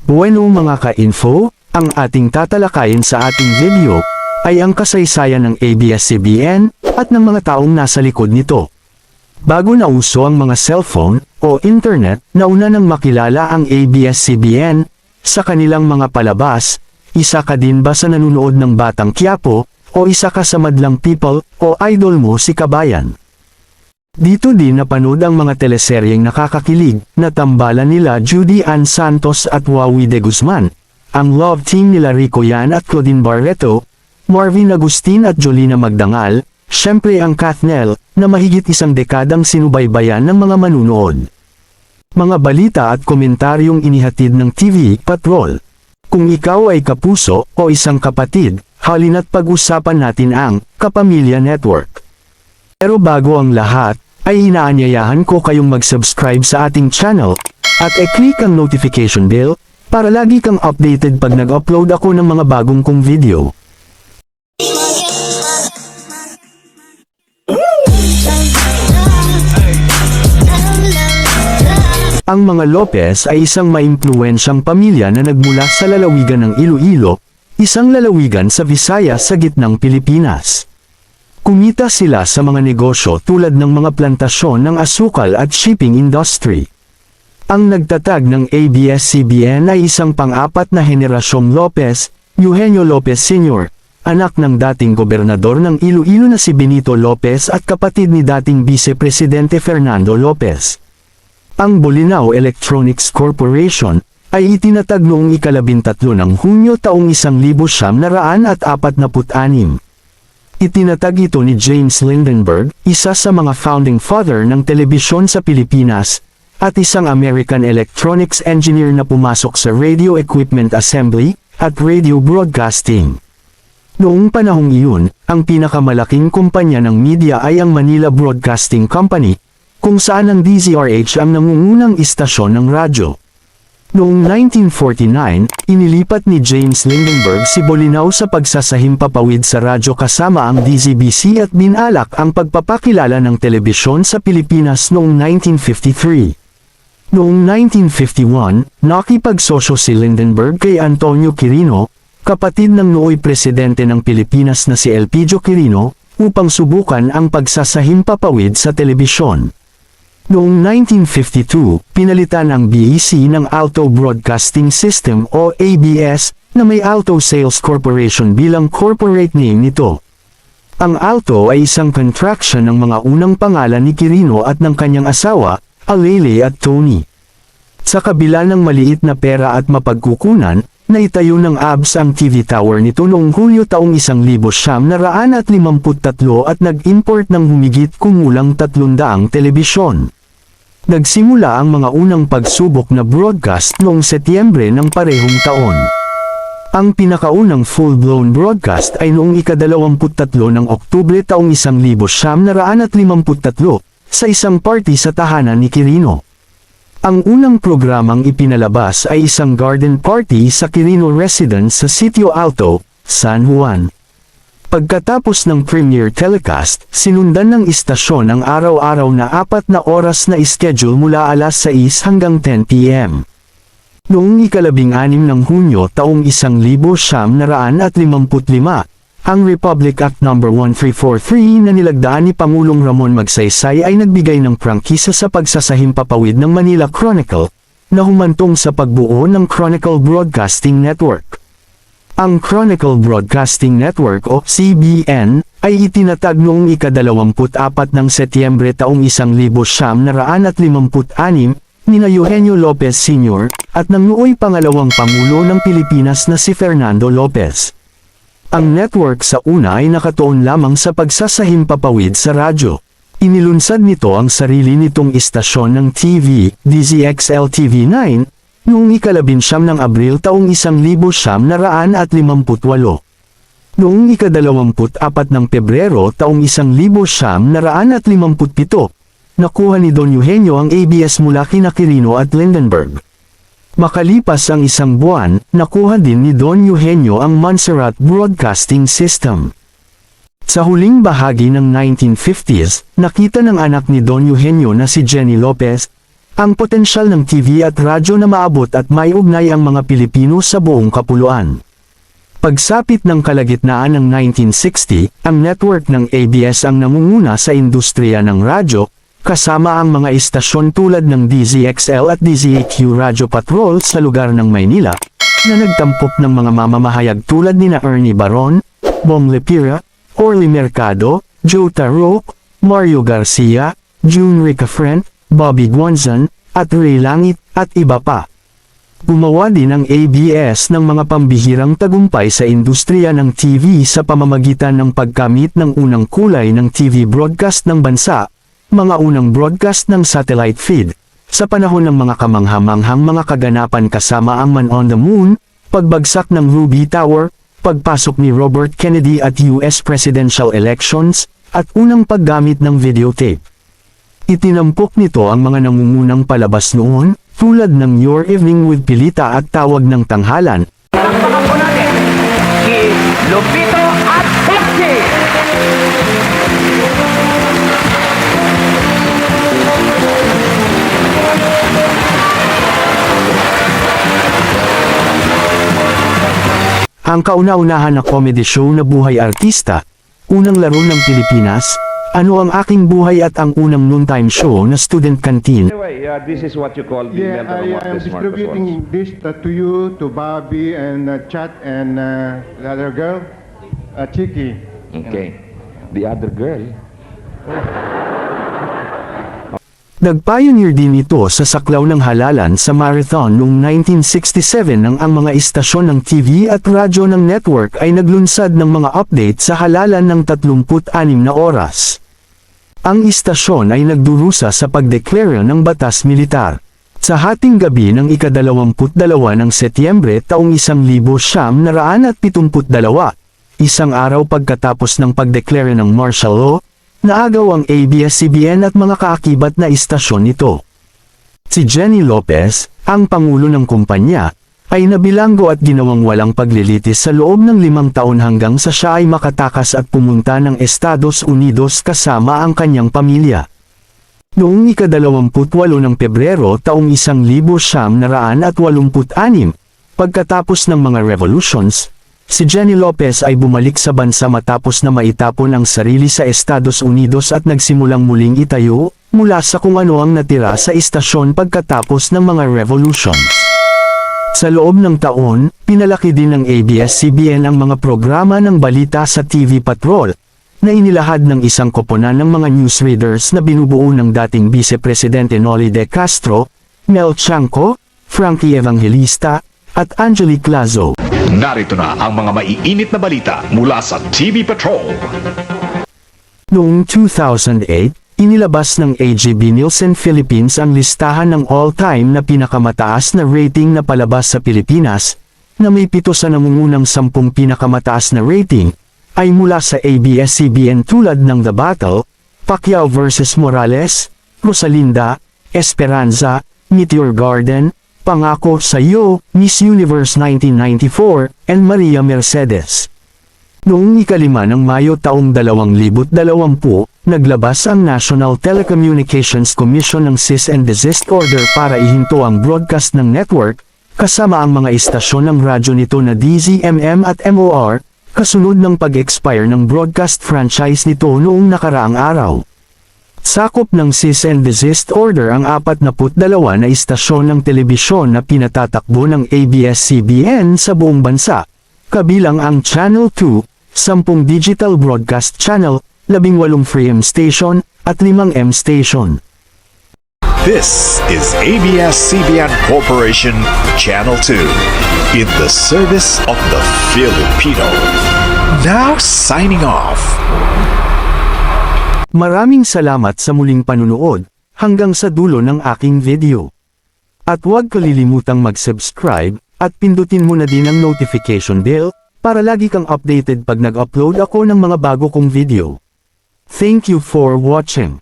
Bueno mga ka-info, ang ating tatalakayin sa ating video ay ang kasaysayan ng ABS-CBN at ng mga taong nasa likod nito. Bago nauso ang mga cellphone o internet, nauna nang makilala ang ABS-CBN sa kanilang mga palabas. Isa ka din ba sa nanunood ng Batang Quiapo o isa ka sa madlang people o idol mo si Kabayan? Dito din napanood ang mga teleseryeng nakakakilig na tambalan nila Judy Ann Santos at Wawi de Guzman, ang love team nila Rico Yan at Claudine Barreto, Marvin Agustin at Jolina Magdangal, syempre ang Kathnel, na mahigit isang dekadang sinubaybayan ng mga manunood. Mga balita at komentaryong inihatid ng TV Patrol. Kung ikaw ay kapuso o isang kapatid, halina't pag-usapan natin ang Kapamilya Network. Pero bago ang lahat, ay inaanyayahan ko kayong mag-subscribe sa ating channel, at i-click ang notification bell, para lagi kang updated pag nag-upload ako ng mga bagong kong video. Ang mga Lopez ay isang maimpluwensyang pamilya na nagmula sa lalawigan ng Iloilo, isang lalawigan sa Visayas sa gitnang Pilipinas. Kumita sila sa mga negosyo tulad ng mga plantasyon ng asukal at shipping industry. Ang nagtatag ng ABS-CBN ay isang pang-apat na henerasyong Lopez, Eugenio Lopez Sr., anak ng dating gobernador ng Iloilo na si Benito Lopez at kapatid ni dating Vice Presidente Fernando Lopez. Ang Bolinao Electronics Corporation ay itinatag noong ika-13 ng Hunyo taong 1946. Itinatag ito ni James Lindenberg, isa sa mga founding father ng telebisyon sa Pilipinas, at isang American electronics engineer na pumasok sa radio equipment assembly at radio broadcasting. Noong panahong iyon, ang pinakamalaking kumpanya ng media ay ang Manila Broadcasting Company, kung saan ang DZRH ang nangungunang istasyon ng radyo. Noong 1949, inilipat ni James Lindenberg si Bolinao sa pagsasahimpapawid sa radyo kasama ang DZBC at binalak ang pagpapakilala ng telebisyon sa Pilipinas noong 1953. Noong 1951, nakipagsosyo si Lindenberg kay Antonio Quirino, kapatid ng nooy presidente ng Pilipinas na si Elpidio Quirino, upang subukan ang pagsasahimpapawid sa telebisyon. Noong 1952, pinalitan ang BEC ng Alto Broadcasting System o ABS, na may Alto Sales Corporation bilang corporate name nito. Ang Alto ay isang contraction ng mga unang pangalan ni Quirino at ng kanyang asawa, Alele at Tony. Sa kabila ng maliit na pera at mapagkukunan, naitayo ng ABS ang TV tower nito noong Hulyo taong 1953 at nag-import ng humigit kumulang 300 telebisyon. Nagsimula ang mga unang pagsubok na broadcast noong Setyembre ng parehong taon. Ang pinakaunang full-blown broadcast ay noong ika-23 ng Oktubre taong 1953 sa isang party sa tahanan ni Quirino. Ang unang programang ipinalabas ay isang garden party sa Quirino residence sa Sitio Alto, San Juan. Pagkatapos ng premiere telecast, sinundan ng istasyon ang araw-araw na 4 na oras na schedule mula alas 6 hanggang 10 p.m. Noong ika-16 ng Hunyo taong 1955, ang Republic Act No. 1343 na nilagdaan ni Pangulong Ramon Magsaysay ay nagbigay ng prangkisa sa pagsasahimpapawid ng Manila Chronicle, na humantong sa pagbuo ng Chronicle Broadcasting Network. Ang Chronicle Broadcasting Network o CBN ay itinatag noong ika-24 ng Setyembre taong 1956 nina Eugenio Lopez Sr. at ng nooy pangalawang Pangulo ng Pilipinas na si Fernando Lopez. Ang network sa una ay nakatuon lamang sa pagsasahimpapawid sa radyo. Inilunsad nito ang sarili nitong istasyon ng TV, DZXL TV9, noong ika-19 ng Abril taong 1958. Noong ika-24 ng Pebrero taong 1957, nakuha ni Don Eugenio ang ABS mula kina Quirino at Lindenberg. Makalipas ang isang buwan, nakuha din ni Don Eugenio ang Montserrat Broadcasting System. Sa huling bahagi ng 1950s, nakita ng anak ni Don Eugenio na si Jenny Lopez, Ang potensyal ng TV at radyo na maabot at maiugnay ang mga Pilipino sa buong kapuluan. Pagsapit ng kalagitnaan ng 1960, ang network ng ABS ang namumuna sa industriya ng radyo, kasama ang mga istasyon tulad ng DZXL at DZAQ Radio Patrol sa lugar ng Maynila, na nagtampok ng mga mamamahayag tulad nina Ernie Baron, Bong Lepira, Orly Mercado, Joe Tarok, Mario Garcia, June Ricafrent, Bobby Guanzon, at Ray Langit, at iba pa. Gumawa din ang ABS ng mga pambihirang tagumpay sa industriya ng TV sa pamamagitan ng pagkamit ng unang kulay ng TV broadcast ng bansa, mga unang broadcast ng satellite feed, sa panahon ng mga kamanghamanghang mga kaganapan kasama ang Man on the Moon, pagbagsak ng Ruby Tower, pagpasok ni Robert Kennedy at US presidential elections, at unang paggamit ng videotape. Itinampok nito ang mga nangungunang palabas noon, tulad ng Your Evening with Pilita at Tawag ng Tanghalan. Palakpakan po natin si Lupito at Foxy! Ang kauna-unahan na comedy show na Buhay Artista, unang laro ng Pilipinas, Ano ang Aking Buhay at ang unang noontime show na Student Canteen. Anyway, this is what you call the Yeah, mental I am distributing this to you, to Bobby and Chat and the other girl, Chiki. Okay. The other girl. Nag-pioneer din ito sa saklaw ng halalan sa marathon noong 1967 nang ang mga istasyon ng TV at radyo ng network ay naglunsad ng mga update sa halalan ng 36 na oras. Ang istasyon ay nagdurusa sa pagdeklara ng batas militar. Sa hating gabi ng ika-22 ng Setyembre taong 1972, isang araw pagkatapos ng pagdeklara ng martial law, naagaw ang ABS-CBN at mga kaakibat na istasyon nito. Si Jenny Lopez, ang pangulo ng kumpanya, ay nabilanggo at ginawang walang paglilitis sa loob ng 5 taon hanggang sa siya ay makatakas at pumunta ng Estados Unidos kasama ang kanyang pamilya. Noong ika-28 ng Pebrero taong 1986, pagkatapos ng mga revolutions, si Jenny Lopez ay bumalik sa bansa matapos na maitapon ang sarili sa Estados Unidos at nagsimulang muling itayo, mula sa kung ano ang natira sa istasyon pagkatapos ng mga revolutions. Sa loob ng taon, pinalaki din ng ABS-CBN ang mga programa ng balita sa TV Patrol, na inilahad ng isang koponan ng mga newsreaders na binubuo ng dating Vice Presidente Noli de Castro, Mel Chanco, Frankie Evangelista, at Angelique Lazo. Narito na ang mga maiinit na balita mula sa TV Patrol. Noong 2008, inilabas ng AGB Nielsen Philippines ang listahan ng all-time na pinakamataas na rating na palabas sa Pilipinas, na may 7 sa nangungunang 10 pinakamataas na rating, ay mula sa ABS-CBN tulad ng The Battle, Pacquiao vs. Morales, Rosalinda, Esperanza, Meteor Garden, Pangako Sa'yo, Miss Universe 1994, and Maria Mercedes. Noong ika-5 ng Mayo taong 2020, naglabas ang National Telecommunications Commission ng cease and desist order para ihinto ang broadcast ng network, kasama ang mga istasyon ng radyo nito na DZMM at MOR, kasunod ng pag-expire ng broadcast franchise nito noong nakaraang araw. Sakop ng cease and desist order ang 42 na istasyon ng telebisyon na pinatatakbo ng ABS-CBN sa buong bansa, kabilang ang Channel 2, 10 digital broadcast channel, 18 free M station, at 5 M station. This is ABS-CBN Corporation Channel 2 in the service of the Filipino. Now signing off. Maraming salamat sa muling panunood, hanggang sa dulo ng aking video. At huwag kalilimutang mag-subscribe, at pindutin mo na din ang notification bell, para lagi kang updated pag nag-upload ako ng mga bago kong video. Thank you for watching.